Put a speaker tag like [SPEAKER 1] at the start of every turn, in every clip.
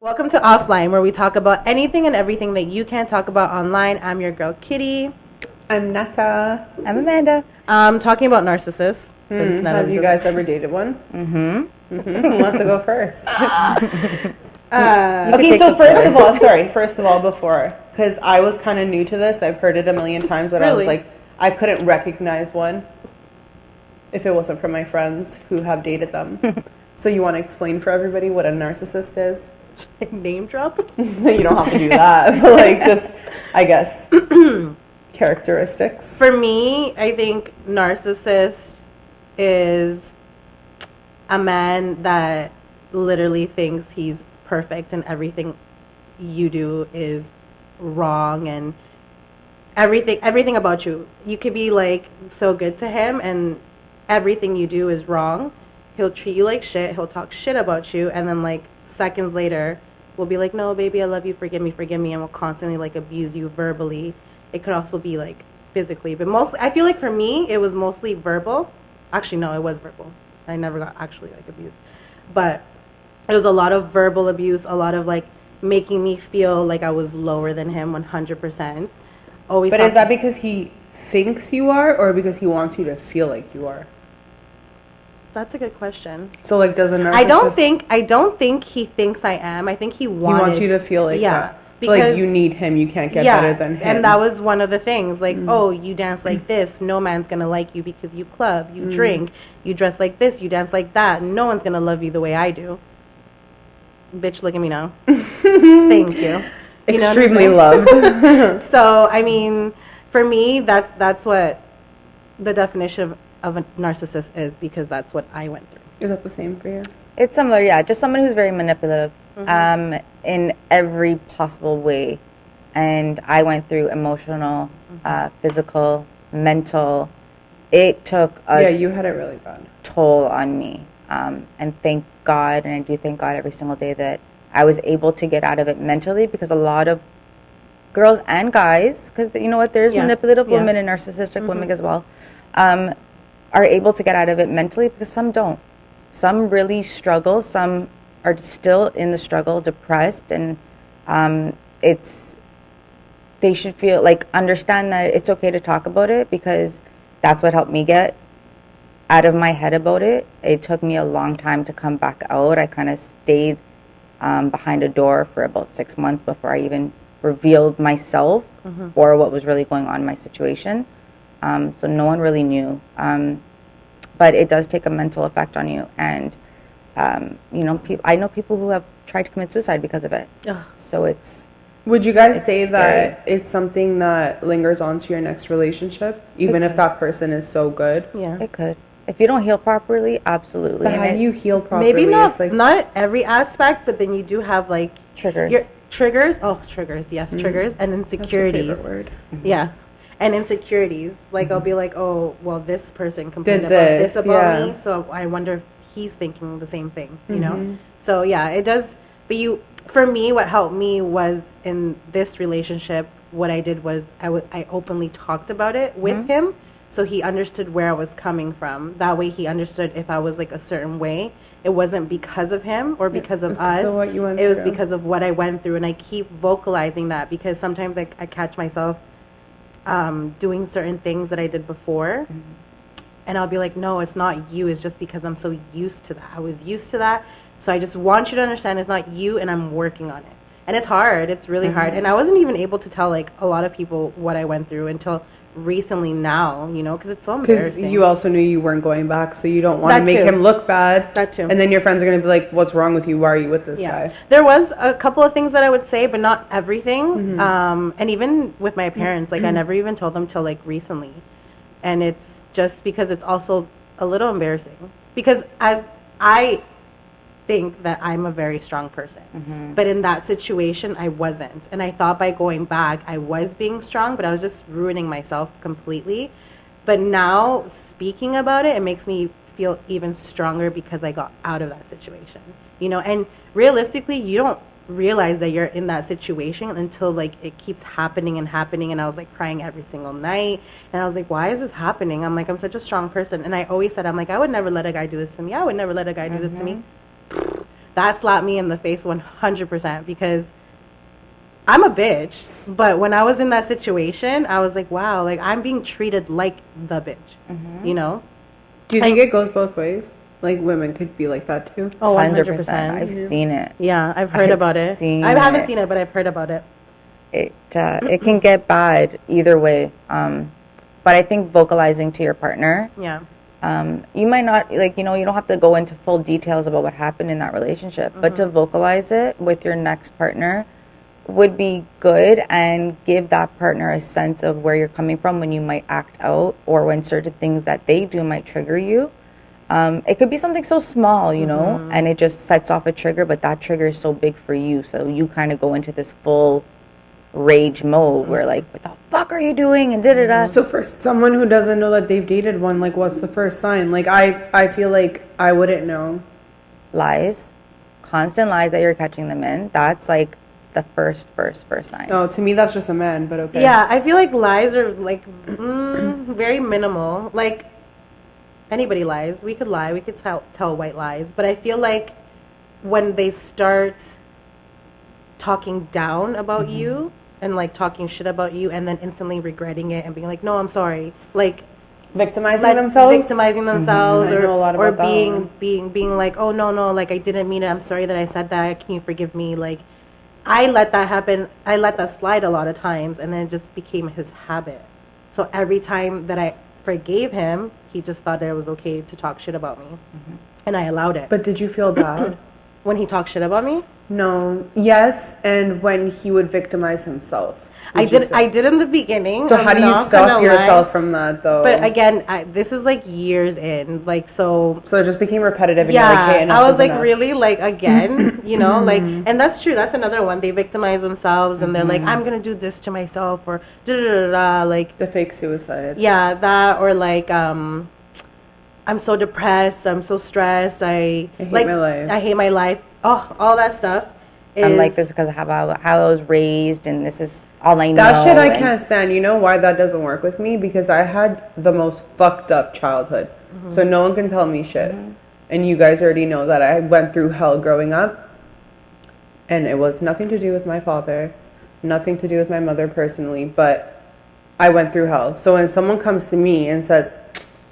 [SPEAKER 1] Welcome to Offline, where we talk about anything and everything that you can't talk about online. I'm your girl, Kitty.
[SPEAKER 2] I'm Nata.
[SPEAKER 3] I'm Amanda.
[SPEAKER 1] Talking about narcissists. Since none
[SPEAKER 2] Have
[SPEAKER 1] of
[SPEAKER 2] you guys ever dated one?
[SPEAKER 3] Mm-hmm.
[SPEAKER 2] Who wants to go first?
[SPEAKER 1] Uh,
[SPEAKER 2] Okay, so first of all, before, because I was kind of new to this, I've heard it a million times, but I was
[SPEAKER 1] Really?
[SPEAKER 2] like, I couldn't recognize one if it wasn't from my friends who have dated them. So you want to explain for everybody what a narcissist is?
[SPEAKER 1] name drop.
[SPEAKER 2] You don't have to do that, but like just, I guess, characteristics.
[SPEAKER 1] For me, I think narcissist is a man that literally thinks he's perfect and everything you do is wrong and everything about you. You could be like so good to him and everything you do is wrong. He'll treat you like shit. He'll talk shit about you, and then like seconds later, we'll be like, "No, baby, I love you. Forgive me, and we'll constantly like abuse you verbally. It could also be like physically, but mostly, I feel like for me, it was mostly verbal. Actually, no, it was verbal. I never got actually like abused, but it was a lot of verbal abuse, a lot of like making me feel like I was lower than him, 100%. Always.
[SPEAKER 2] But is that because he thinks you are, or because he wants you to feel like you are?
[SPEAKER 1] That's a good question.
[SPEAKER 2] So like, does a narcissist?
[SPEAKER 1] I don't think he thinks I am. I think he
[SPEAKER 2] He wants you to feel like that. So like, you need him. You can't get better than him.
[SPEAKER 1] And that was one of the things. Like, oh, you dance like this. No man's gonna like you because you club, you drink, you dress like this, you dance like that. No one's gonna love you the way I do. Bitch, look at me now. Thank you. You know
[SPEAKER 2] Extremely loved.
[SPEAKER 1] So I mean, for me, that's what the definition of a narcissist is, because that's what I went through.
[SPEAKER 2] Is that the same for you?
[SPEAKER 3] It's similar, yeah. Just someone who's very manipulative in every possible way. And I went through emotional, physical, mental. It took a
[SPEAKER 2] You had it really bad.
[SPEAKER 3] toll on me. And thank God, and I do thank God every single day that I was able to get out of it mentally, because a lot of girls and guys, because you know what, there's manipulative women and narcissistic women as well, are able to get out of it mentally, because some don't. Some really struggle. Some are still in the struggle, depressed, and they should feel like, understand that it's okay to talk about it, because that's what helped me get out of my head about it. It took me a long time to come back out. I kind of stayed behind a door for about 6 months before I even revealed myself or what was really going on in my situation. So no one really knew. But it does take a mental effect on you. And, you know, I know people who have tried to commit suicide because of it.
[SPEAKER 1] Ugh.
[SPEAKER 3] So
[SPEAKER 2] Would you guys say
[SPEAKER 3] scary.
[SPEAKER 2] that it's something that lingers on to your next relationship, even if that person is so good?
[SPEAKER 1] Yeah.
[SPEAKER 3] it could. If you don't heal properly, absolutely.
[SPEAKER 2] But
[SPEAKER 3] And
[SPEAKER 2] how do you heal properly?
[SPEAKER 1] Maybe not
[SPEAKER 2] It's like,
[SPEAKER 1] not every aspect, but then you do have like
[SPEAKER 3] triggers.
[SPEAKER 1] your triggers. Oh, triggers. Yes, triggers and
[SPEAKER 2] that's your
[SPEAKER 1] insecurities.
[SPEAKER 2] favorite word.
[SPEAKER 1] Yeah. And insecurities. Like, I'll be like, oh, well, this person complained
[SPEAKER 2] Did
[SPEAKER 1] about
[SPEAKER 2] this,
[SPEAKER 1] this about
[SPEAKER 2] yeah.
[SPEAKER 1] me, so I wonder if he's thinking the same thing, you know? So, yeah, it does. But for me, what helped me was in this relationship, what I did was I openly talked about it with him, so he understood where I was coming from. That way he understood if I was like a certain way, it wasn't because of him or because of
[SPEAKER 2] It's 'cause
[SPEAKER 1] us.
[SPEAKER 2] of what you went
[SPEAKER 1] it was
[SPEAKER 2] through.
[SPEAKER 1] because of what I went through, and I keep vocalizing that because sometimes I catch myself doing certain things that I did before, and I'll be like, no, it's not you, it's just because I'm so used to that. I was used to that, so I just want you to understand it's not you, and I'm working on it. And it's hard, it's really hard, and I wasn't even able to tell like a lot of people what I went through until recently now, you know, because it's so
[SPEAKER 2] Because
[SPEAKER 1] embarrassing.
[SPEAKER 2] you also knew you weren't going back, so you don't want to
[SPEAKER 1] That
[SPEAKER 2] make
[SPEAKER 1] too.
[SPEAKER 2] him look bad.
[SPEAKER 1] That too.
[SPEAKER 2] And then your friends are going to be like, what's wrong with you? Why are you with this guy?
[SPEAKER 1] There was a couple of things that I would say, but not everything. And even with my parents, like I never even told them till like recently. And it's just because it's also a little embarrassing. Because as I think that I'm a very strong person. But in that situation, I wasn't. And I thought by going back, I was being strong, but I was just ruining myself completely. But now speaking about it, it makes me feel even stronger because I got out of that situation. You know, and realistically, you don't realize that you're in that situation until like it keeps happening and happening. And I was like crying every single night, and I was like, why is this happening? I'm like, I'm such a strong person, and I always said, I'm like, I would never let a guy do this to me. I would never let a guy do this to me. that slapped me in the face 100% because I'm a bitch. But when I was in that situation, I was like, wow, like I'm being treated like the bitch, you know?
[SPEAKER 2] Do you think it goes both ways? Like women could be like that too?
[SPEAKER 1] Oh,
[SPEAKER 3] 100%.
[SPEAKER 1] 100%.
[SPEAKER 3] I've seen it.
[SPEAKER 1] Yeah, I've heard about it. I haven't seen it, but I've heard about it.
[SPEAKER 3] It can get bad either way. But I think vocalizing to your partner.
[SPEAKER 1] Yeah.
[SPEAKER 3] You might not, like, you know, you don't have to go into full details about what happened in that relationship, but to vocalize it with your next partner would be good and give that partner a sense of where you're coming from when you might act out or when certain things that they do might trigger you. It could be something so small, you know, and it just sets off a trigger, but that trigger is so big for you. So you kind of go into this full rage mode where like, what the fuck are you doing? And da-da-da.
[SPEAKER 2] So for someone who doesn't know that they've dated one, like what's the first sign? Like I feel like I wouldn't know.
[SPEAKER 3] Lies, constant lies that you're catching them in. That's like the first sign.
[SPEAKER 2] Oh, to me that's just a man, but okay.
[SPEAKER 1] Yeah, I feel like lies are like very minimal. Like anybody lies. We could lie. We could tell white lies. But I feel like when they start talking down about you and like talking shit about you and then instantly regretting it and being like, no, I'm sorry. Like
[SPEAKER 2] Victimizing themselves?
[SPEAKER 1] or
[SPEAKER 2] I know a lot
[SPEAKER 1] or
[SPEAKER 2] about that
[SPEAKER 1] being like, oh no, like I didn't mean it. I'm sorry that I said that. Can you forgive me? Like I let that happen. I let that slide a lot of times, and then it just became his habit. So every time that I forgave him, he just thought that it was okay to talk shit about me, and I allowed it.
[SPEAKER 2] But did you feel bad?
[SPEAKER 1] When he talked shit about me,
[SPEAKER 2] No. Yes, and when he would victimize himself.
[SPEAKER 1] I did in the beginning.
[SPEAKER 2] So
[SPEAKER 1] I'm
[SPEAKER 2] how do you
[SPEAKER 1] not
[SPEAKER 2] stop
[SPEAKER 1] gonna
[SPEAKER 2] yourself
[SPEAKER 1] lie.
[SPEAKER 2] from that though?
[SPEAKER 1] But again, this is like years in, like so.
[SPEAKER 2] So it just became repetitive and
[SPEAKER 1] Yeah,
[SPEAKER 2] you're like, hey, enough
[SPEAKER 1] I was
[SPEAKER 2] is
[SPEAKER 1] like
[SPEAKER 2] enough.
[SPEAKER 1] really like again, you know, like, and that's true. That's another one. They victimize themselves and they're like, I'm gonna do this to myself or da da da da. Like
[SPEAKER 2] The fake suicide.
[SPEAKER 1] yeah, that or like I'm so depressed. I'm so stressed. I
[SPEAKER 2] hate
[SPEAKER 1] like
[SPEAKER 2] my life.
[SPEAKER 1] I hate my life. Oh, all that stuff.
[SPEAKER 3] I'm like this because of how I was raised, and this is all I know.
[SPEAKER 2] That shit I
[SPEAKER 3] and-
[SPEAKER 2] can't stand. You know why that doesn't work with me? Because I had the most fucked up childhood. So no one can tell me shit. And you guys already know that I went through hell growing up. And it was nothing to do with my father. Nothing to do with my mother personally. But I went through hell. So when someone comes to me and says,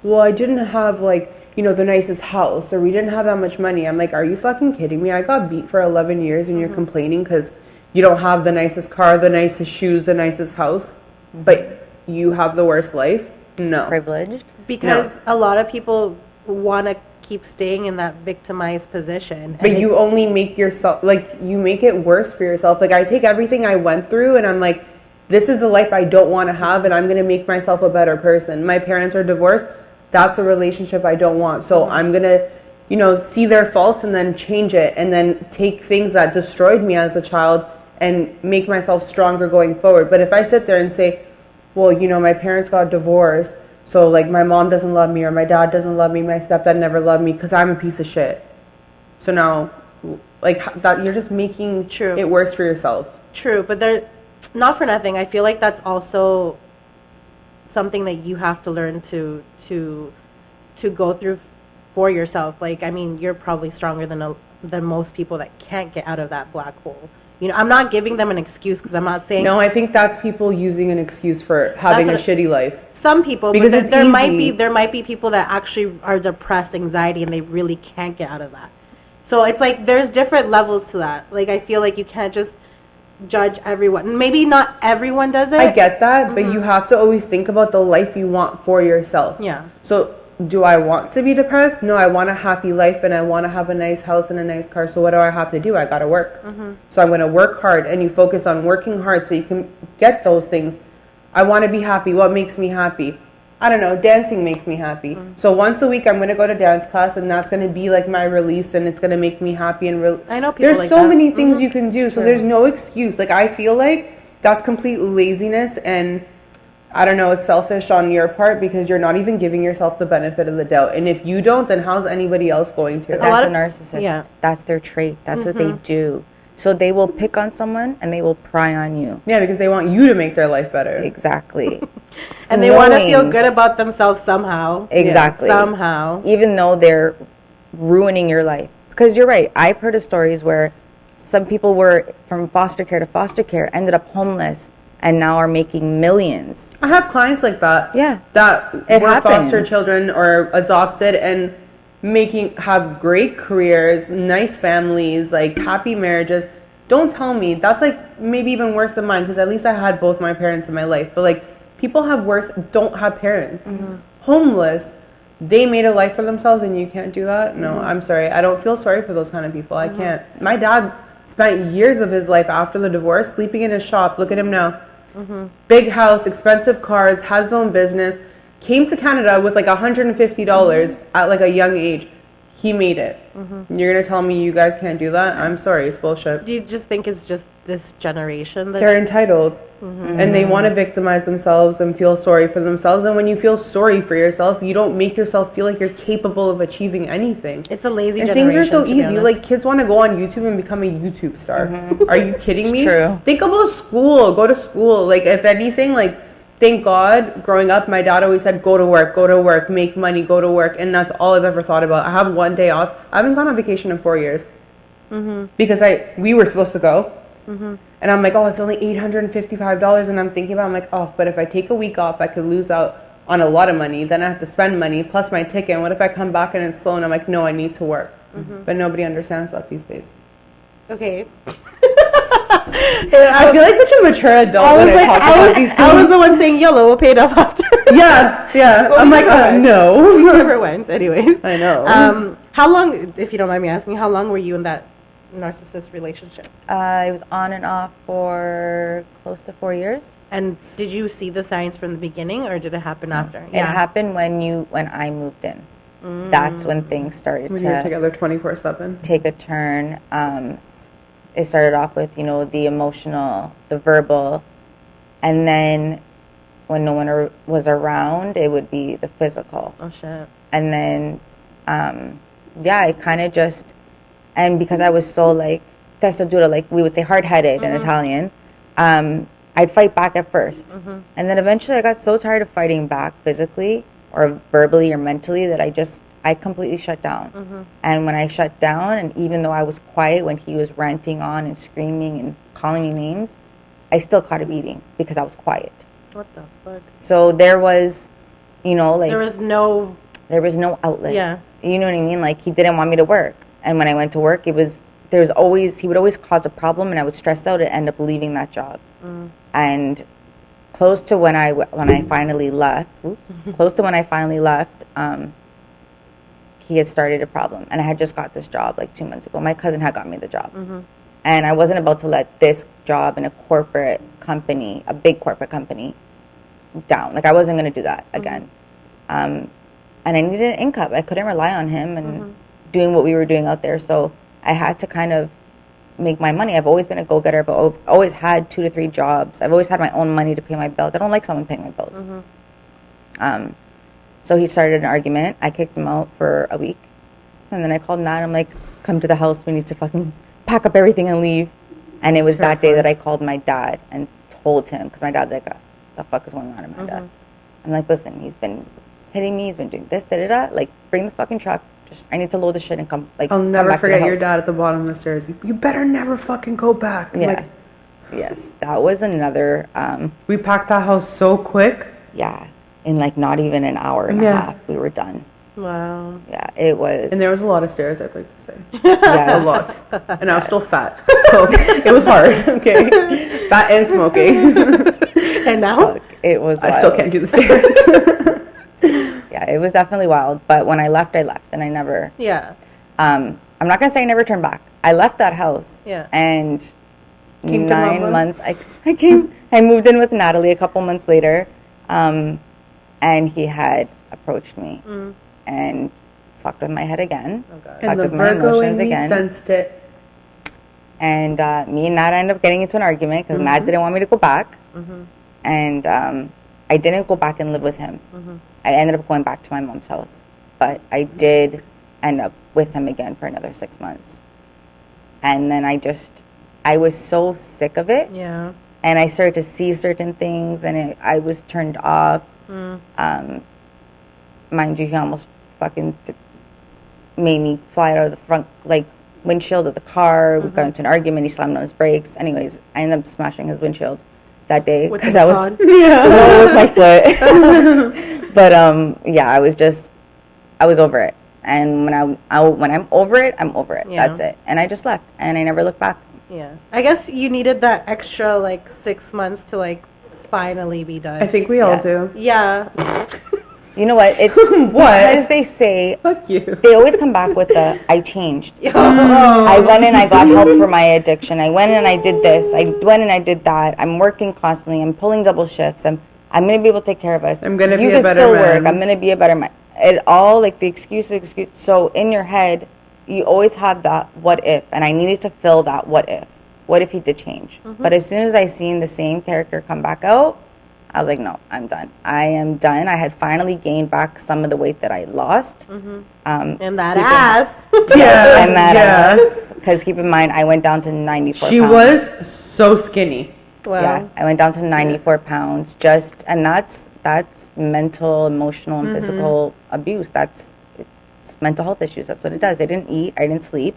[SPEAKER 2] well, I didn't have like, you know, the nicest house, or we didn't have that much money. I'm like, are you fucking kidding me? I got beat for 11 years and you're complaining because you don't have the nicest car, the nicest shoes, the nicest house, but you have the worst life? No.
[SPEAKER 3] privileged.
[SPEAKER 1] Because a lot of people want to keep staying in that victimized position.
[SPEAKER 2] But you only make yourself, like, you make it worse for yourself. Like, I take everything I went through and I'm like, this is the life I don't want to have and I'm going to make myself a better person. My parents are divorced. That's a relationship I don't want. So I'm going to, you know, see their faults and then change it and then take things that destroyed me as a child and make myself stronger going forward. But if I sit there and say, well, you know, my parents got divorced, so like my mom doesn't love me or my dad doesn't love me, my stepdad never loved me because I'm a piece of shit. So now, like that, you're just making it worse for yourself.
[SPEAKER 1] True, but they're not for nothing. I feel like that's also something that you have to learn to go through for yourself. Like, I mean, you're probably stronger than most people that can't get out of that black hole. You know, I'm not giving them an excuse because I'm not saying.
[SPEAKER 2] No, I think that's people using an excuse for having a shitty life.
[SPEAKER 1] Some people,
[SPEAKER 2] because
[SPEAKER 1] but
[SPEAKER 2] it's
[SPEAKER 1] there
[SPEAKER 2] easy.
[SPEAKER 1] might be people that actually are depressed, anxiety, and they really can't get out of that. So it's like there's different levels to that. Like I feel like you can't just judge everyone. Maybe not everyone does it.
[SPEAKER 2] I get that, but you have to always think about the life you want for yourself.
[SPEAKER 1] Yeah.
[SPEAKER 2] So do I want to be depressed? No, I want a happy life and I want to have a nice house and a nice car. So what do I have to do? I got to work. So I'm going to work hard, and you focus on working hard so you can get those things. I want to be happy. What makes me happy? I don't know. Dancing makes me happy. So once a week I'm going to go to dance class, and that's going to be like my release, and it's going to make me happy. And
[SPEAKER 1] I know people
[SPEAKER 2] there's
[SPEAKER 1] like
[SPEAKER 2] so
[SPEAKER 1] that.
[SPEAKER 2] many things you can do. So there's no excuse. Like I feel like that's complete laziness, and I don't know, it's selfish on your part because you're not even giving yourself the benefit of the doubt. And if you don't, then how's anybody else going to?
[SPEAKER 3] That's a narcissist. Yeah. That's their trait. That's what they do. So they will pick on someone and they will pry on you.
[SPEAKER 2] Yeah, because they want you to make their life better.
[SPEAKER 3] Exactly.
[SPEAKER 1] And they want to feel good about themselves somehow.
[SPEAKER 3] Exactly.
[SPEAKER 1] Yeah, somehow.
[SPEAKER 3] Even though they're ruining your life Because you're right. I've heard of stories where some people were from foster care, ended up homeless, and now are making millions.
[SPEAKER 2] I have clients like that.
[SPEAKER 3] Yeah.
[SPEAKER 2] That
[SPEAKER 3] It
[SPEAKER 2] were foster
[SPEAKER 3] happens.
[SPEAKER 2] children or adopted and have great careers, nice families, like happy marriages. Don't tell me. That's like maybe even worse than mine, because at least I had both my parents in my life. But like people have worse, don't have parents. Homeless. They made a life for themselves and you can't do that? No, I'm sorry. I don't feel sorry for those kind of people. I can't. My dad spent years of his life after the divorce sleeping in his shop. Look at him now. Big house, expensive cars, has his own business. Came to Canada with like $150 at like a young age. He made it. You're going to tell me you guys can't do that? I'm sorry. It's bullshit.
[SPEAKER 1] Do you just think it's just this generation that
[SPEAKER 2] They're entitled. And they want to victimize themselves and feel sorry for themselves. And when you feel sorry for yourself, you don't make yourself feel like you're capable of achieving anything.
[SPEAKER 1] it's a lazy
[SPEAKER 2] And
[SPEAKER 1] generation?
[SPEAKER 2] things are so
[SPEAKER 1] to be
[SPEAKER 2] easy.
[SPEAKER 1] honest.
[SPEAKER 2] Like kids want to go on YouTube and become a YouTube star. Are you kidding me?
[SPEAKER 3] true.
[SPEAKER 2] Think about school. Go to school. Like if anything, like thank God, growing up, my dad always said, go to work, make money, go to work. And that's all I've ever thought about. I have one day off. I haven't gone on vacation in 4 years. Because we were supposed to go. And I'm like, oh, it's only $855. And I'm thinking about, I'm like, oh, but if I take a week off, I could lose out on a lot of money. Then I have to spend money plus my ticket. And what if I come back and it's slow? And I'm like, no, I need to work. But nobody understands that these days.
[SPEAKER 1] Okay.
[SPEAKER 2] I feel like such a mature adult when I talk about these things.
[SPEAKER 1] I was the one saying YOLO, we'll pay it off after.
[SPEAKER 2] Yeah.
[SPEAKER 1] Well,
[SPEAKER 2] I'm
[SPEAKER 1] we
[SPEAKER 2] like,
[SPEAKER 1] never went.
[SPEAKER 2] no.
[SPEAKER 1] We never went, anyways.
[SPEAKER 2] I know.
[SPEAKER 1] How long, if you don't mind me asking, how long were you in that narcissist relationship?
[SPEAKER 3] It was on and off for close to 4 years.
[SPEAKER 1] And did you see the signs from the beginning, or did it happen after?
[SPEAKER 3] It happened when I moved in. That's when things started
[SPEAKER 2] When you're
[SPEAKER 3] to
[SPEAKER 2] together 24/7.
[SPEAKER 3] take a turn. It started off with, the emotional, the verbal, and then when no one was around, it would be the physical.
[SPEAKER 1] Oh, shit.
[SPEAKER 3] And then, it kind of just, and because I was so like, testa dura, like we would say hard-headed in Italian, I'd fight back at first. And then eventually I got so tired of fighting back physically or verbally or mentally that I completely shut down. And when I shut down, and even though I was quiet when he was ranting on and screaming and calling me names, I still caught a beating because I was quiet.
[SPEAKER 1] What the fuck?
[SPEAKER 3] So there was, like...
[SPEAKER 1] There was no
[SPEAKER 3] outlet.
[SPEAKER 1] Yeah.
[SPEAKER 3] You know what I mean? Like, he didn't want me to work. And when I went to work, he would always cause a problem, and I would stress out and end up leaving that job. And close to when I finally left, he had started a problem. And I had just got this job like 2 months ago. My cousin had got me the job. And I wasn't about to let this job in a corporate company, a big corporate company, down. Like, I wasn't going to do that again. And I needed an income. I couldn't rely on him and doing what we were doing out there. So I had to kind of make my money. I've always been a go-getter, but I've always had 2 to 3 jobs. I've always had my own money to pay my bills. I don't like someone paying my bills. So he started an argument. I kicked him out for a week. And then I called Nat. I'm like, come to the house. We need to fucking pack up everything and leave. And it was that day that I called my dad and told him, because my dad's like, the fuck is going on in my dad? I'm like, listen, he's been hitting me. He's been doing this, da-da-da. Like, bring the fucking truck. I need to load the shit and come, like,
[SPEAKER 2] I'll
[SPEAKER 3] come
[SPEAKER 2] never
[SPEAKER 3] back to the
[SPEAKER 2] forget your
[SPEAKER 3] house.
[SPEAKER 2] dad at the bottom of the stairs. You better never fucking go back. I'm
[SPEAKER 3] Yeah.
[SPEAKER 2] like,
[SPEAKER 3] Yes. That was another,
[SPEAKER 2] we packed that house so quick.
[SPEAKER 3] yeah. In, like, not even an hour and a half, we were done.
[SPEAKER 1] Wow.
[SPEAKER 3] Yeah, it was.
[SPEAKER 2] And there was a lot of stairs, I'd like to say.
[SPEAKER 3] yes.
[SPEAKER 2] A lot. And I was still fat. So it was hard, okay? Fat and smoking.
[SPEAKER 1] And now?
[SPEAKER 3] Fuck, it was wild.
[SPEAKER 2] I still can't do the stairs.
[SPEAKER 3] Yeah, it was definitely wild. But when I left, and I never...
[SPEAKER 1] Yeah.
[SPEAKER 3] I'm not going to say I never turned back. I left that house.
[SPEAKER 1] Yeah.
[SPEAKER 3] And
[SPEAKER 2] Came to
[SPEAKER 3] 9
[SPEAKER 2] Mama?
[SPEAKER 3] months... I moved in with Natalie a couple months later. And he had approached me and fucked with my head again.
[SPEAKER 1] Oh, God.
[SPEAKER 3] Fucked
[SPEAKER 2] And the
[SPEAKER 3] with my
[SPEAKER 2] Virgo
[SPEAKER 3] emotions
[SPEAKER 2] in me
[SPEAKER 3] again.
[SPEAKER 2] sensed it.
[SPEAKER 3] And me and Nat ended up getting into an argument because Nat didn't want me to go back. And I didn't go back and live with him. I ended up going back to my mom's house. But I did end up with him again for another 6 months. And then I was so sick of it.
[SPEAKER 1] Yeah.
[SPEAKER 3] And I started to see certain things, and I was turned off. Mind you, he almost fucking made me fly out of the front, like, windshield of the car. We got into an argument. He slammed on his brakes. Anyways, I ended up smashing his windshield that day because I was with my foot. But yeah, I was over it. And when I'm over it, I'm over it.
[SPEAKER 1] Yeah.
[SPEAKER 3] That's it. And I just left, and I never looked back.
[SPEAKER 1] Yeah. I guess you needed that extra, like, 6 months to, like, finally be done.
[SPEAKER 2] I think we all do.
[SPEAKER 1] Yeah.
[SPEAKER 3] You know what? It's
[SPEAKER 2] What?
[SPEAKER 3] because they say
[SPEAKER 2] Fuck you.
[SPEAKER 3] they always come back with the I changed.
[SPEAKER 2] Oh.
[SPEAKER 3] I went and I got help for my addiction. I went and I did this. I went and I did that. I'm working constantly. I'm pulling double shifts. I'm gonna be able to take care of us.
[SPEAKER 2] I'm gonna be
[SPEAKER 3] you
[SPEAKER 2] a
[SPEAKER 3] can
[SPEAKER 2] better
[SPEAKER 3] still
[SPEAKER 2] man.
[SPEAKER 3] work. I'm gonna be a better man. It all like the excuse. So in your head, you always have that what if, and I needed to fill that what if. What if he did change? But as soon as I seen the same character come back out, I was like, no, I'm done. I am done. I had finally gained back some of the weight that I lost.
[SPEAKER 1] And that ass.
[SPEAKER 2] Yeah.
[SPEAKER 3] And that ass. Because keep in mind, I went down to 94
[SPEAKER 2] She
[SPEAKER 3] pounds.
[SPEAKER 2] was so skinny.
[SPEAKER 1] Well,
[SPEAKER 3] Yeah, I went down to 94 pounds. And that's mental, emotional, and physical abuse. It's mental health issues. That's what it does. I didn't eat. I didn't sleep.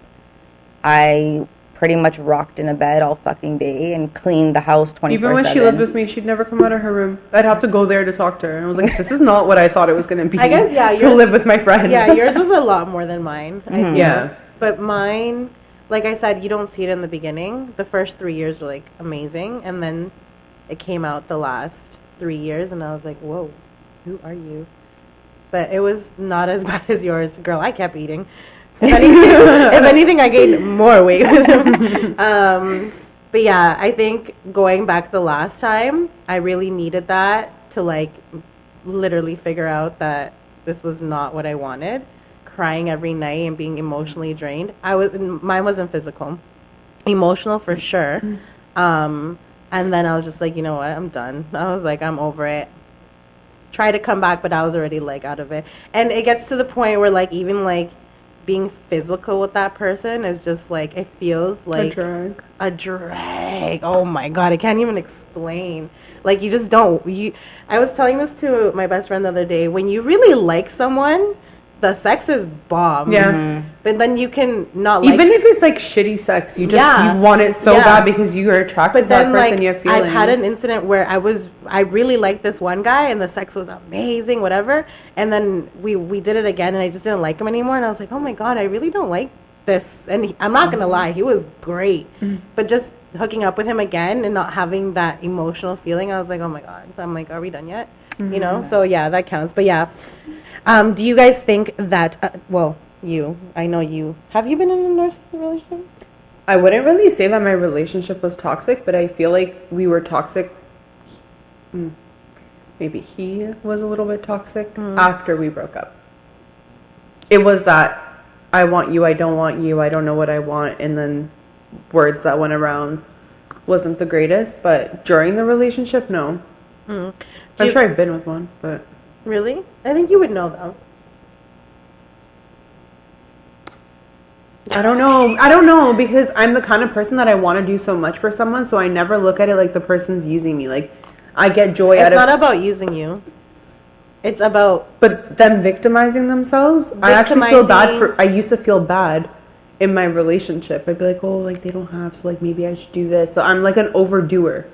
[SPEAKER 3] I pretty much rocked in a bed all fucking day and cleaned the house 24/7.
[SPEAKER 2] Even when she lived with me, she'd never come out of her room. I'd have to go there to talk to her. And I was like, this is not what I thought it was going to be.
[SPEAKER 1] I guess, yeah,
[SPEAKER 2] to
[SPEAKER 1] yours-
[SPEAKER 2] live with my friend.
[SPEAKER 1] yeah, yours was a lot more than mine. I feel.
[SPEAKER 2] Yeah.
[SPEAKER 1] But mine, like I said, you don't see it in the beginning. The first 3 years were, like, amazing. And then it came out the last 3 years. And I was like, whoa, who are you? But it was not as bad as yours. Girl, I kept eating. If anything, I gained more weight with him. But yeah, I think going back the last time, I really needed that to, like, literally figure out that this was not what I wanted. Crying every night and being emotionally drained. Mine wasn't physical, emotional for sure. And then I was just like, you know what, I'm done. I was like, I'm over it. Try to come back, but I was already, like, out of it. And it gets to the point where, like, even, like, being physical with that person is just, like, it feels like a drag. Oh my God, I can't even explain. Like, you just don't. I was telling this to my best friend the other day. When you really like someone, the sex is bomb.
[SPEAKER 2] Yeah.
[SPEAKER 1] But then you can not like.
[SPEAKER 2] Even if it's like shitty sex, you
[SPEAKER 1] Yeah.
[SPEAKER 2] you want it so
[SPEAKER 1] Yeah.
[SPEAKER 2] bad because you are attracted
[SPEAKER 1] But
[SPEAKER 2] to that
[SPEAKER 1] then,
[SPEAKER 2] person.
[SPEAKER 1] like,
[SPEAKER 2] You have feelings.
[SPEAKER 1] I've had an incident where I really liked this one guy, and the sex was amazing, whatever. And then we did it again, and I just didn't like him anymore. And I was like, oh my God, I really don't like this. And I'm not gonna lie, he was great, but just hooking up with him again and not having that emotional feeling, I was like, oh my God. I'm like, are we done yet? You know? So yeah, that counts. But yeah, do you guys think that? I know you. Have you been in a narcissistic relationship?
[SPEAKER 2] I wouldn't really say that my relationship was toxic, but I feel like we were toxic. Maybe he was a little bit toxic after we broke up. It was that I want you, I don't want you, I don't know what I want, and then words that went around wasn't the greatest. But during the relationship, no. I'm sure I've been with one, but
[SPEAKER 1] Really? I think you would know though.
[SPEAKER 2] I don't know because I'm the kind of person that I want to do so much for someone, so I never look at it like the person's using me. Like, I get joy out
[SPEAKER 1] It's
[SPEAKER 2] of
[SPEAKER 1] not about using you. It's about
[SPEAKER 2] but them victimizing themselves. I actually feel bad I used to feel bad in my relationship. I'd be like, oh, like they don't have, so like maybe I should do this. So I'm like an overdoer.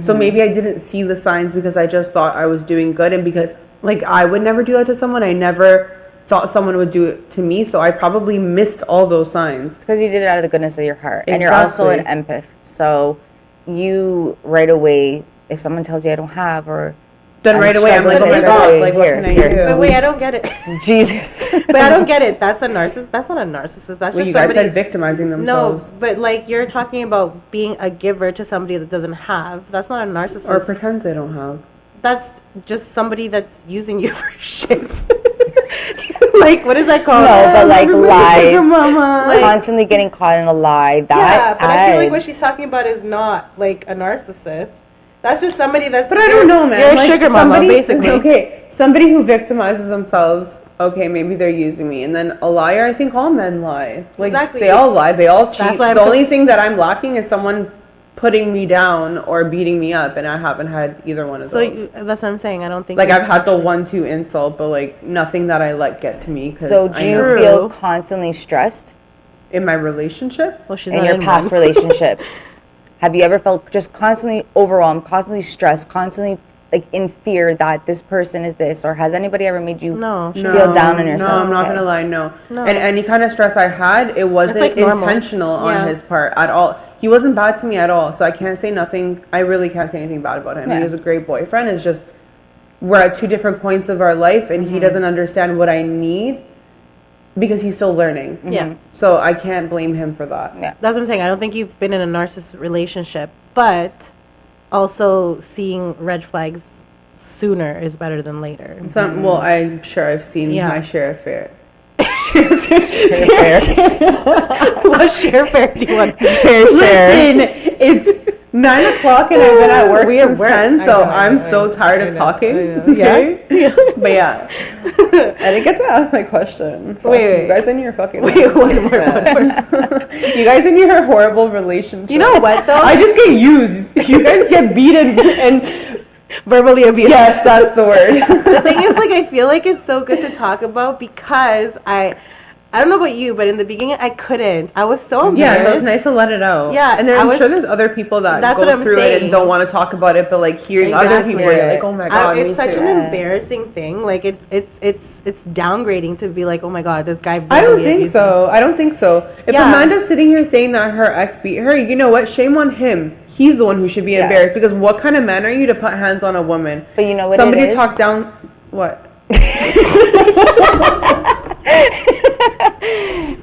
[SPEAKER 2] So maybe I didn't see the signs because I just thought I was doing good, and because like I would never do that to someone, I never thought someone would do it to me, so I probably missed all those signs.
[SPEAKER 3] It's because you did it out of the goodness of your heart. And you're also an empath. So you right away, if someone tells you I don't have, or
[SPEAKER 2] then right away I'm like, oh my God, like what can I do?
[SPEAKER 1] But wait, I don't get it.
[SPEAKER 3] Jesus.
[SPEAKER 1] But I don't get it. That's a narcissist. That's not a narcissist. That's
[SPEAKER 2] Well,
[SPEAKER 1] just
[SPEAKER 2] you guys
[SPEAKER 1] somebody.
[SPEAKER 2] said victimizing
[SPEAKER 1] No,
[SPEAKER 2] themselves.
[SPEAKER 1] but like you're talking about being a giver to somebody that doesn't have. That's not a narcissist.
[SPEAKER 2] Or pretends they don't have.
[SPEAKER 1] That's just somebody that's using you for shit. Like, what is that called?
[SPEAKER 3] No, but like lies.
[SPEAKER 1] Like,
[SPEAKER 3] Constantly getting caught in a lie. That
[SPEAKER 1] yeah, but I feel like what
[SPEAKER 3] adds-
[SPEAKER 1] she's talking about is not like a narcissist. That's just somebody that's.
[SPEAKER 2] But I don't know, man.
[SPEAKER 1] You're a
[SPEAKER 2] Like,
[SPEAKER 1] sugar mama,
[SPEAKER 2] somebody,
[SPEAKER 1] basically.
[SPEAKER 2] Okay, somebody who victimizes themselves. Okay, maybe they're using me. And then a liar, I think all men lie. Like,
[SPEAKER 1] Exactly.
[SPEAKER 2] they all lie. They all cheat.
[SPEAKER 1] That's why
[SPEAKER 2] The only thing that I'm lacking is someone putting me down or beating me up, and I haven't had either one of those.
[SPEAKER 1] That's what I'm saying. I don't think
[SPEAKER 2] like I've had the 1-2 insult, but like nothing that I let get to me.
[SPEAKER 3] So do you feel constantly stressed
[SPEAKER 2] in my relationship?
[SPEAKER 1] Well, she's
[SPEAKER 3] in
[SPEAKER 1] not
[SPEAKER 3] your
[SPEAKER 1] in
[SPEAKER 3] past
[SPEAKER 1] one.
[SPEAKER 3] relationships? Have you ever felt just constantly overwhelmed, constantly stressed, constantly like in fear that this person is this, or has anybody ever made you feel down on yourself?
[SPEAKER 2] No, I'm not gonna lie, no. And any kind of stress I had, it wasn't like intentional on his part at all. He wasn't bad to me at all, so I can't say nothing. I really can't say anything bad about him. He was a great boyfriend. It's just we're at two different points of our life, and he doesn't understand what I need because he's still learning.
[SPEAKER 1] Yeah.
[SPEAKER 2] So I can't blame him for that.
[SPEAKER 3] Yeah.
[SPEAKER 1] That's what I'm saying. I don't think you've been in a narcissist relationship, but also seeing red flags sooner is better than later.
[SPEAKER 2] Well, I'm sure I've seen my share of fair.
[SPEAKER 1] What share fair do you want?
[SPEAKER 2] Listen, it's 9 o'clock and I've been at work since 10, so I'm so tired of talking. Okay?
[SPEAKER 1] Yeah.
[SPEAKER 2] But yeah. I didn't get to ask my question.
[SPEAKER 1] Wait.
[SPEAKER 2] You guys in your fucking
[SPEAKER 1] one more.
[SPEAKER 2] You guys in your horrible relationship.
[SPEAKER 1] You know what though?
[SPEAKER 2] I just get used. You guys get beaten and
[SPEAKER 1] verbally abused.
[SPEAKER 2] Yes, that's the word.
[SPEAKER 1] The thing is, like, I feel like it's so good to talk about because I don't know about you, but in the beginning I couldn't. I was so embarrassed.
[SPEAKER 2] Yeah, so it's nice to let it out.
[SPEAKER 1] Yeah,
[SPEAKER 2] and then I'm sure there's other people that go through it and don't want to talk about it, but like hearing other people, you're like, oh my god,
[SPEAKER 1] it's such an embarrassing thing. Like it's downgrading to be like, oh my god, this guy.
[SPEAKER 2] I don't think so. If Amanda's sitting here saying that her ex beat her, you know what? Shame on him. He's the one who should be embarrassed because what kind of man are you to put hands on a woman?
[SPEAKER 3] But you know what?
[SPEAKER 2] Somebody talked down. What?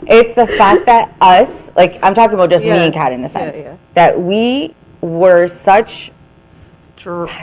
[SPEAKER 3] It's the fact that us, like I'm talking about just me and Kat in a sense, that we were such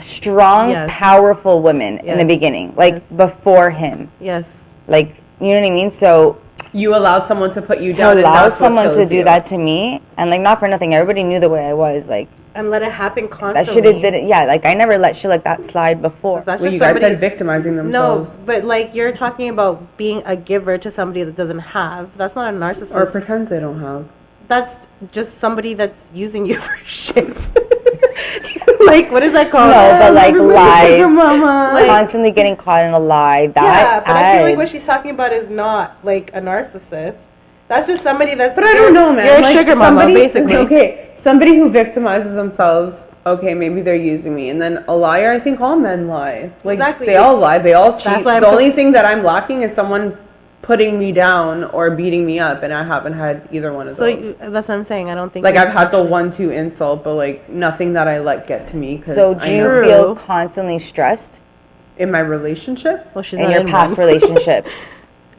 [SPEAKER 3] strong, powerful women in the beginning, like before him.
[SPEAKER 1] Yes.
[SPEAKER 3] Like, you know what I mean? So
[SPEAKER 2] you allowed someone to put you down.
[SPEAKER 3] To allow someone to do that to me, and like not for nothing, everybody knew the way I was, like.
[SPEAKER 1] And let it happen constantly.
[SPEAKER 3] That should have did it. Yeah, like I never let shit like that slide before.
[SPEAKER 2] So you guys said victimizing themselves.
[SPEAKER 1] No, but like you're talking about being a giver to somebody that doesn't have. That's not a narcissist.
[SPEAKER 2] Or pretends they don't have.
[SPEAKER 1] That's just somebody that's using you for shit. Like, what is that called?
[SPEAKER 3] No, but like lies.
[SPEAKER 1] Like,
[SPEAKER 3] constantly getting caught in a lie.
[SPEAKER 1] That but I feel like what she's talking about is not like a narcissist. That's just somebody that's.
[SPEAKER 2] But I don't know, man.
[SPEAKER 1] You're a
[SPEAKER 2] like,
[SPEAKER 1] sugar mama, basically.
[SPEAKER 2] Okay, somebody who victimizes themselves. Okay, maybe they're using me, and then a liar. I think all men lie. Like they all lie. They all cheat. The only thing that I'm lacking is someone putting me down or beating me up, and I haven't had either one of those.
[SPEAKER 1] So that's what I'm saying. I don't think.
[SPEAKER 2] Like I've had the 1-2 insult, but like nothing that I let get to me.
[SPEAKER 3] So do you feel constantly stressed
[SPEAKER 2] in my relationship?
[SPEAKER 1] Well, she's
[SPEAKER 3] in
[SPEAKER 1] not
[SPEAKER 3] your
[SPEAKER 1] in
[SPEAKER 3] past
[SPEAKER 1] one.
[SPEAKER 3] relationships?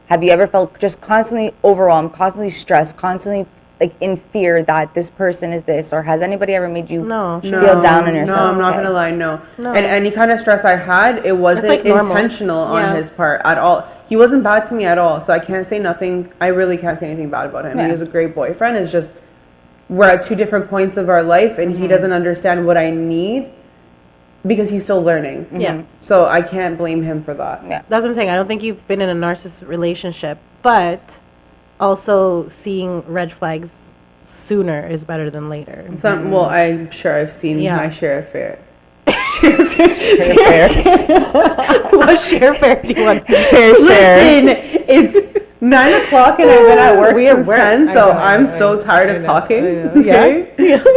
[SPEAKER 3] Have you ever felt just constantly overwhelmed, constantly stressed, constantly like in fear that this person is this, or has anybody ever made you feel down on yourself?
[SPEAKER 2] No, I'm not gonna lie, no. And any kind of stress I had, it wasn't intentional on his part at all. He wasn't bad to me at all, so I can't say nothing. I really can't say anything bad about him. He was a great boyfriend. It's just we're at two different points of our life, and he doesn't understand what I need because he's still learning.
[SPEAKER 1] Yeah.
[SPEAKER 2] So I can't blame him for that.
[SPEAKER 3] Yeah.
[SPEAKER 1] That's what I'm saying. I don't think you've been in a narcissist relationship, but also seeing red flags sooner is better than later.
[SPEAKER 2] Well, I'm sure I've seen my share of fair.
[SPEAKER 1] What share fair do you want?
[SPEAKER 2] Listen, it's 9 o'clock and I've been at work since 10, so I'm so tired of talking. Okay?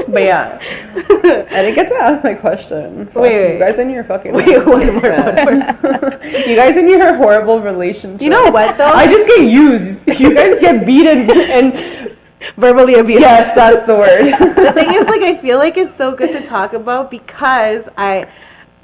[SPEAKER 2] But yeah. I didn't get to ask my question.
[SPEAKER 1] Wait.
[SPEAKER 2] You guys in your fucking...
[SPEAKER 1] One more.
[SPEAKER 2] You guys in your horrible relationship.
[SPEAKER 1] You know what, though?
[SPEAKER 2] I just get used. You guys get beaten and...
[SPEAKER 1] verbally abused.
[SPEAKER 2] Yes, that's the word.
[SPEAKER 1] The thing is, like, I feel like it's so good to talk about because I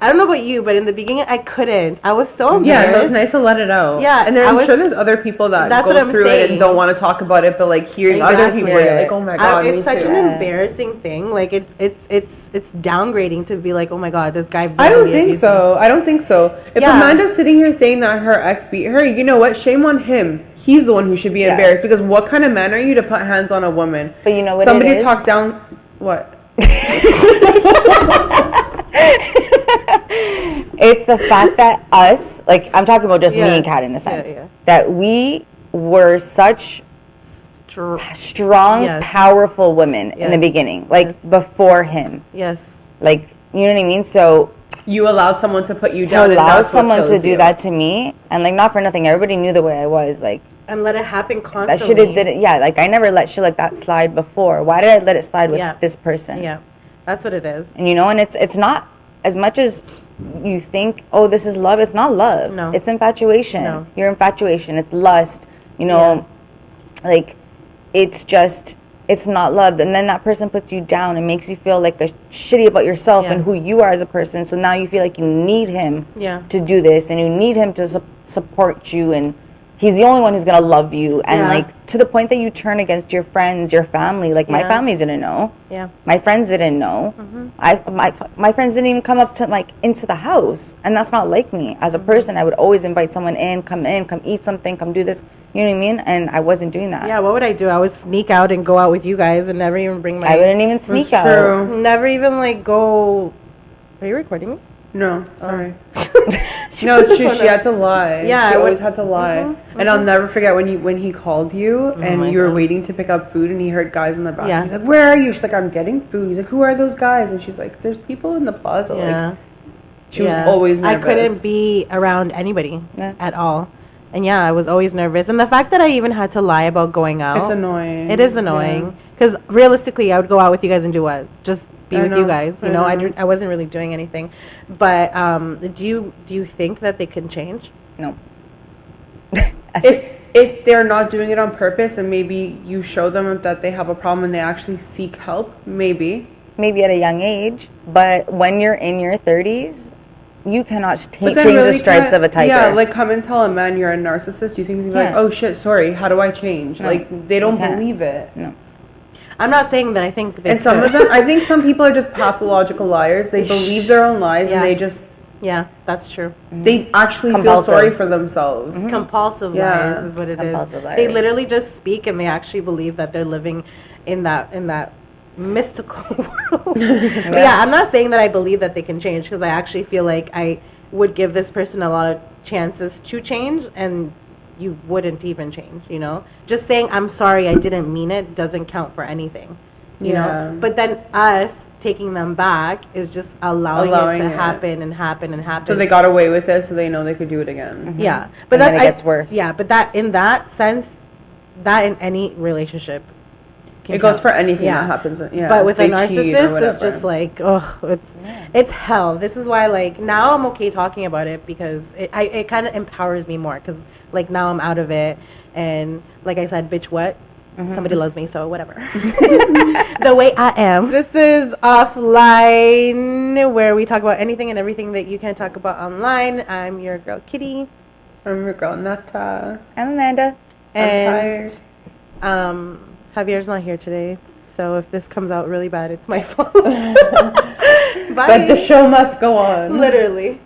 [SPEAKER 1] don't know about you, but in the beginning I couldn't. I was so embarrassed.
[SPEAKER 2] Yeah, so it's nice to let it out.
[SPEAKER 1] Yeah,
[SPEAKER 2] and then I'm sure there's other people that go through it and don't want to talk about it, but like hearing other people, you're like, oh my god,
[SPEAKER 1] it's such an embarrassing thing. Like it's downgrading to be like, oh my god, this guy.
[SPEAKER 2] I don't think so. If Amanda's sitting here saying that her ex beat her, you know what? Shame on him. He's the one who should be embarrassed because what kind of man are you to put hands on a woman?
[SPEAKER 3] But you know what?
[SPEAKER 2] Somebody talked down. What?
[SPEAKER 3] It's the fact that us, like I'm talking about just me and Kat in a sense, that we were such strong,
[SPEAKER 1] Yes.
[SPEAKER 3] powerful women in the
[SPEAKER 1] Yes.
[SPEAKER 3] beginning, like before him.
[SPEAKER 1] Yes.
[SPEAKER 3] Like, you know what I mean? So
[SPEAKER 2] You allowed someone to put you
[SPEAKER 3] to
[SPEAKER 2] down, and
[SPEAKER 3] allow
[SPEAKER 2] that's what
[SPEAKER 3] someone to
[SPEAKER 2] kills
[SPEAKER 3] do
[SPEAKER 2] you.
[SPEAKER 3] that to me, and like not for nothing, everybody knew the way I was. Like
[SPEAKER 1] And let it happen
[SPEAKER 3] that
[SPEAKER 1] constantly.
[SPEAKER 3] shit, it didn't. Yeah, like I never let shit like that slide before. Why did I let it slide with
[SPEAKER 1] Yeah.
[SPEAKER 3] this person?
[SPEAKER 1] Yeah. That's what it is.
[SPEAKER 3] And you know, and it's not as much as you think. Oh, this is love. It's not love.
[SPEAKER 1] No.
[SPEAKER 3] It's infatuation.
[SPEAKER 1] No.
[SPEAKER 3] Your infatuation. It's lust. You know, like it's just. It's not love, and then that person puts you down and makes you feel like a shitty about yourself
[SPEAKER 1] Yeah.
[SPEAKER 3] and who you are as a person. So now you feel like you need him
[SPEAKER 1] Yeah.
[SPEAKER 3] to do this, and you need him to support you, and he's the only one who's gonna love you. And
[SPEAKER 1] Yeah.
[SPEAKER 3] like to the point that you turn against your friends, your family. Like my
[SPEAKER 1] Yeah.
[SPEAKER 3] family didn't know.
[SPEAKER 1] Yeah.
[SPEAKER 3] My friends didn't know. My friends didn't even come up to like into the house, and that's not like me as a person. I would always invite someone in, come eat something, come do this. You know what I mean? And I wasn't doing that.
[SPEAKER 1] Yeah, what would I do? I would sneak out and go out with you guys and never even bring my...
[SPEAKER 3] I wouldn't even sneak
[SPEAKER 2] That's
[SPEAKER 3] out.
[SPEAKER 2] true.
[SPEAKER 1] Never even, like, go... Are you recording me?
[SPEAKER 2] No, sorry. No, she had to lie.
[SPEAKER 1] Yeah,
[SPEAKER 2] she
[SPEAKER 1] I would-
[SPEAKER 2] always had to lie. And I'll never forget when he called you and
[SPEAKER 1] my
[SPEAKER 2] you were
[SPEAKER 1] God.
[SPEAKER 2] waiting to pick up food and he heard guys in the back.
[SPEAKER 1] Yeah.
[SPEAKER 2] He's like, "Where are you?" She's like, "I'm getting food." He's like, "Who are those guys?" And she's like, "There's people in the plaza."
[SPEAKER 1] Yeah.
[SPEAKER 2] Like, she was always nervous.
[SPEAKER 1] I couldn't be around anybody
[SPEAKER 3] Yeah.
[SPEAKER 1] at all. And yeah, I was always nervous. And the fact that I even had to lie about going out...
[SPEAKER 2] It's annoying.
[SPEAKER 1] It is annoying. Because realistically, I would go out with you guys and do what? Just be
[SPEAKER 2] I
[SPEAKER 1] with
[SPEAKER 2] know,
[SPEAKER 1] you guys. You
[SPEAKER 2] I
[SPEAKER 1] know,
[SPEAKER 2] know.
[SPEAKER 1] I wasn't really doing anything. But do you think that they can change?
[SPEAKER 3] No.
[SPEAKER 2] If they're not doing it on purpose and maybe you show them that they have a problem and they actually seek help, maybe.
[SPEAKER 3] Maybe at a young age, but when you're in your 30s, you cannot
[SPEAKER 2] But
[SPEAKER 3] change
[SPEAKER 2] then
[SPEAKER 3] the
[SPEAKER 2] really
[SPEAKER 3] stripes
[SPEAKER 2] can't-
[SPEAKER 3] of a tiger.
[SPEAKER 2] Yeah, like come and tell a man you're a narcissist. Do you think he's gonna be like,
[SPEAKER 3] Can't.
[SPEAKER 2] "Oh shit, sorry, how do I change?"
[SPEAKER 3] No,
[SPEAKER 2] Like they don't
[SPEAKER 3] you can't.
[SPEAKER 2] believe it.
[SPEAKER 3] No.
[SPEAKER 1] I'm not saying that I think they
[SPEAKER 2] And some
[SPEAKER 1] could.
[SPEAKER 2] of them, I think some people are just pathological liars. They believe their own lies
[SPEAKER 1] Yeah.
[SPEAKER 2] and they just,
[SPEAKER 1] Yeah, that's true.
[SPEAKER 2] they actually
[SPEAKER 3] Compulsive.
[SPEAKER 2] feel sorry for themselves.
[SPEAKER 1] Compulsive
[SPEAKER 2] Yeah.
[SPEAKER 1] liars is what it is.
[SPEAKER 3] Compulsive
[SPEAKER 1] They
[SPEAKER 3] liars.
[SPEAKER 1] literally just speak and they actually believe that they're living in that mystical world. But yeah, I'm not saying that I believe that they can change because I actually feel like I would give this person a lot of chances to change and you wouldn't even change, you know? Just saying I'm sorry, I didn't mean it doesn't count for anything. You
[SPEAKER 2] Yeah.
[SPEAKER 1] know? But then us taking them back is just allowing it to
[SPEAKER 2] it.
[SPEAKER 1] happen and happen and happen.
[SPEAKER 2] So they got away with it, so they know they could do it again.
[SPEAKER 1] Yeah, but
[SPEAKER 3] And then
[SPEAKER 1] that
[SPEAKER 3] it gets worse.
[SPEAKER 1] Yeah, but that in that sense, that in any relationship, can
[SPEAKER 2] It goes
[SPEAKER 1] count.
[SPEAKER 2] for anything that happens. Yeah,
[SPEAKER 1] But with a
[SPEAKER 2] they cheat or
[SPEAKER 1] narcissist, it's
[SPEAKER 2] whatever.
[SPEAKER 1] just like, oh, it's hell. This is why, like, now I'm okay talking about it because it kind of empowers me more because, like, now I'm out of it. And, like I said, bitch, what? Somebody loves me, so whatever. The way I am. This is Offline, where we talk about anything and everything that you can talk about online. I'm your girl, Kitty.
[SPEAKER 2] I'm your girl, Nata.
[SPEAKER 3] I'm Amanda.
[SPEAKER 2] I'm tired.
[SPEAKER 1] Javier's not here today, so if this comes out really bad, it's my fault.
[SPEAKER 2] But
[SPEAKER 1] Bye.
[SPEAKER 2] the show must go on.
[SPEAKER 1] Literally.